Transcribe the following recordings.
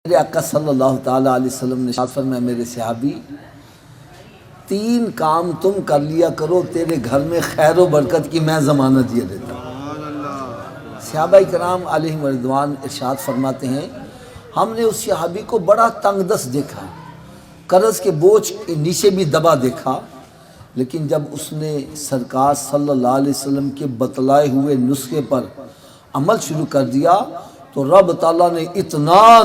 میرے آقا صلی اللہ تعالیٰ علیہ وسلم نے ارشاد فرمایا میرے صحابی 3 کام تم کر لیا کرو تیرے گھر میں خیر و برکت کی میں ضمانت یہ دیتا ہوں۔ صحابہ کرام علیہم رضوان ارشاد فرماتے ہیں ہم نے اس صحابی کو بڑا تنگ دست دیکھا، قرض کے بوجھ نیچے بھی دبا دیکھا، لیکن جب اس نے سرکار صلی اللہ علیہ وسلم کے بتلائے ہوئے نسخے پر عمل شروع کر دیا تو رب تعالیٰ نے اتنا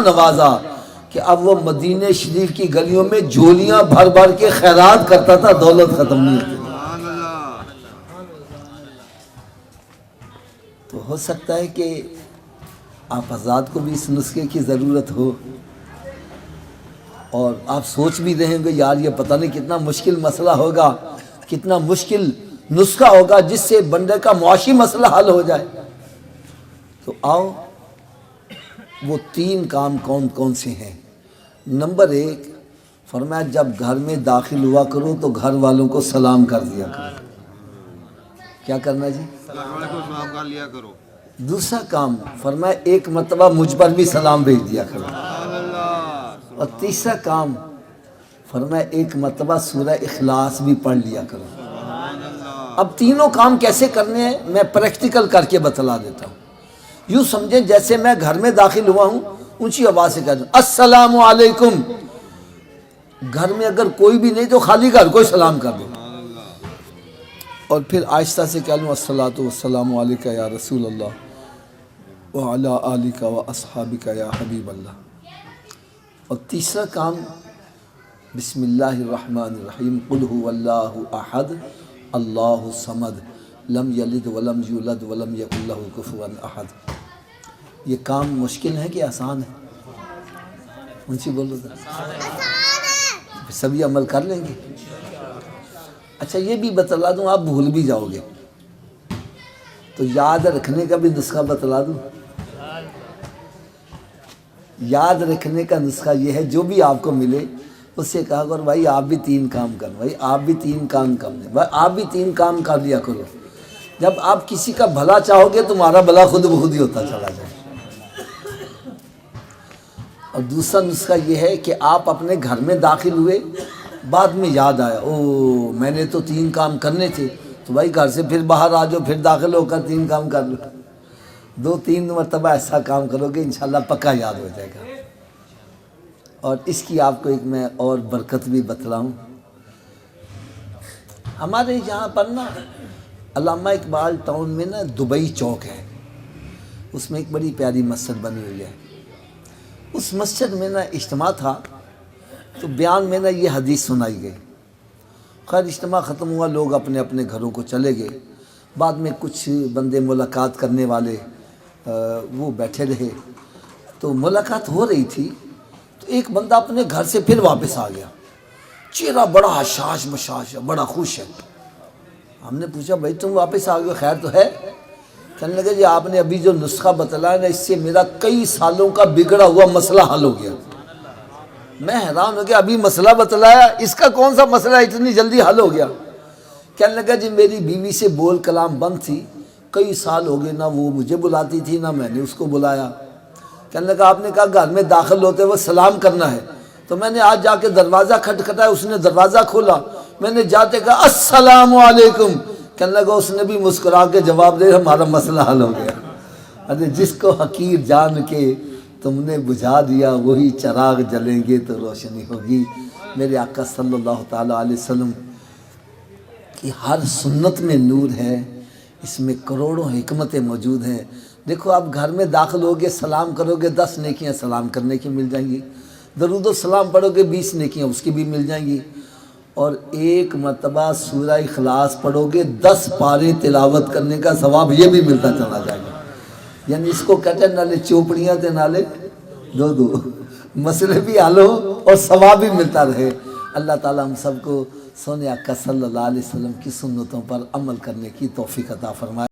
نوازا کہ اب وہ مدینہ شریف کی گلیوں میں جھولیاں بھر بھر کے خیرات کرتا تھا، دولت ختم نہیں ہوتی۔ تو ہو سکتا ہے کہ آپ حضرات کو بھی اس نسخے کی ضرورت ہو اور آپ سوچ بھی رہے ہوں گے یار یہ پتہ نہیں کتنا مشکل مسئلہ ہوگا، کتنا مشکل نسخہ ہوگا جس سے بندے کا معاشی مسئلہ حل ہو جائے۔ تو آؤ وہ 3 کام کون کون سے ہیں۔ نمبر 1 فرمایا جب گھر میں داخل ہوا کرو تو گھر والوں کو سلام کر دیا کرو۔ کیا کرنا جی؟ سلام کر لیا کرو۔ دوسرا کام فرمایا 1 مرتبہ مجھ پر بھی سلام بھیج دیا کرو۔ اور تیسرا کام فرمایا 1 مرتبہ سورہ اخلاص بھی پڑھ لیا کرو۔ اب تینوں کام کیسے کرنے ہیں میں پریکٹیکل کر کے بتلا دیتا ہوں۔ یوں سمجھیں جیسے میں گھر میں داخل ہوا ہوں اونچی آواز سے کہہ دوں السلام علیکم، گھر میں اگر کوئی بھی نہیں تو خالی گھر کو سلام کر دو، اور پھر آہستہ سے کہہ لوں الصلاۃ والسلام علیک یا رسول اللہ وعلی آلک و اصحابک یا حبیب اللہ۔ اور تیسرا کام بسم اللہ الرحمن الرحیم قل هو اللہ احد اللہ الصمد لم یلد ولم یولد ولم یکن لہ کفوا احد۔ یہ کام مشکل ہے کہ آسان ہے؟ اونچی بولو سبھی عمل کر لیں گے؟ اچھا یہ بھی بتلا دوں آپ بھول بھی جاؤ گے تو یاد رکھنے کا بھی نسخہ بتلا دوں۔ یاد رکھنے کا نسخہ یہ ہے جو بھی آپ کو ملے اس سے کہا کرو بھائی آپ بھی 3 کام کرو، بھائی آپ بھی 3 کام کرنے، بھائی آپ بھی 3 کام کر لیا کرو۔ جب آپ کسی کا بھلا چاہو گے تمہارا بھلا خود بخود ہی ہوتا چلا جائے۔ اور دوسرا نسخہ یہ ہے کہ آپ اپنے گھر میں داخل ہوئے بعد میں یاد آیا او میں نے تو 3 کام کرنے تھے، تو بھائی گھر سے پھر باہر آ جاؤ، پھر داخل ہو کر 3 کام کر لو۔ 2-3 مرتبہ ایسا کام کرو گے انشاءاللہ پکا یاد ہو جائے گا۔ اور اس کی آپ کو ایک میں اور برکت بھی بتلاؤں۔ ہمارے یہاں پر نا علامہ اقبال ٹاؤن میں نا دبئی چوک ہے، اس میں ایک بڑی پیاری مسجد بنی ہوئی ہے۔ اس مسجد میں نا اجتماع تھا تو بیان میں نا یہ حدیث سنائی گئی۔ خیر اجتماع ختم ہوا، لوگ اپنے اپنے گھروں کو چلے گئے۔ بعد میں کچھ بندے ملاقات کرنے والے وہ بیٹھے رہے، تو ملاقات ہو رہی تھی تو ایک بندہ اپنے گھر سے پھر واپس آ گیا، چہرہ بڑا حشاش بشاش ہے، بڑا خوش ہے۔ ہم نے پوچھا بھائی تم واپس آ گئے خیر تو ہے؟ کہنے لگے جی آپ نے ابھی جو نسخہ بتلایا نا اس سے میرا کئی سالوں کا بگڑا ہوا مسئلہ حل ہو گیا۔ میں حیران ہو گیا ابھی مسئلہ بتلایا، اس کا کون سا مسئلہ اتنی جلدی حل ہو گیا؟ کہنے لگا جی میری بیوی سے بول کلام بند تھی، کئی سال ہو گئے نہ وہ مجھے بلاتی تھی نہ میں نے اس کو بلایا۔ کہنے لگا آپ نے کہا گھر میں داخل ہوتے ہوئے سلام کرنا ہے، تو میں نے آج جا کے دروازہ کھٹکھٹایا، اس نے دروازہ کھولا، میں نے جاتے کہا السلام علیکم، کہنے لگا اس نے بھی مسکرا کے جواب دے ہمارا مسئلہ حل ہو گیا۔ ارے جس کو حقیر جان کے تم نے بجھا دیا وہی چراغ جلیں گے تو روشنی ہوگی۔ میرے آقا صلی اللہ تعالیٰ علیہ وسلم کی ہر سنت میں نور ہے، اس میں کروڑوں حکمتیں موجود ہیں۔ دیکھو آپ گھر میں داخل ہوگے سلام کرو گے 10 نیکیاں سلام کرنے کی مل جائیں گی، درود و سلام پڑھو گے 20 نیکیاں اس کی بھی مل جائیں گی، اور 1 مرتبہ سورہ اخلاص پڑھو گے 10 پارے تلاوت کرنے کا ثواب یہ بھی ملتا چلا جائے گا۔ یعنی اس کو کہتے ہیں نالے چوپڑیاں تے نالے 2 مسئلے بھی حل ہو اور ثواب بھی ملتا رہے۔ اللہ تعالیٰ ہم سب کو سونے آقا صلی اللہ علیہ وسلم کی سنتوں پر عمل کرنے کی توفیق عطا فرمائے۔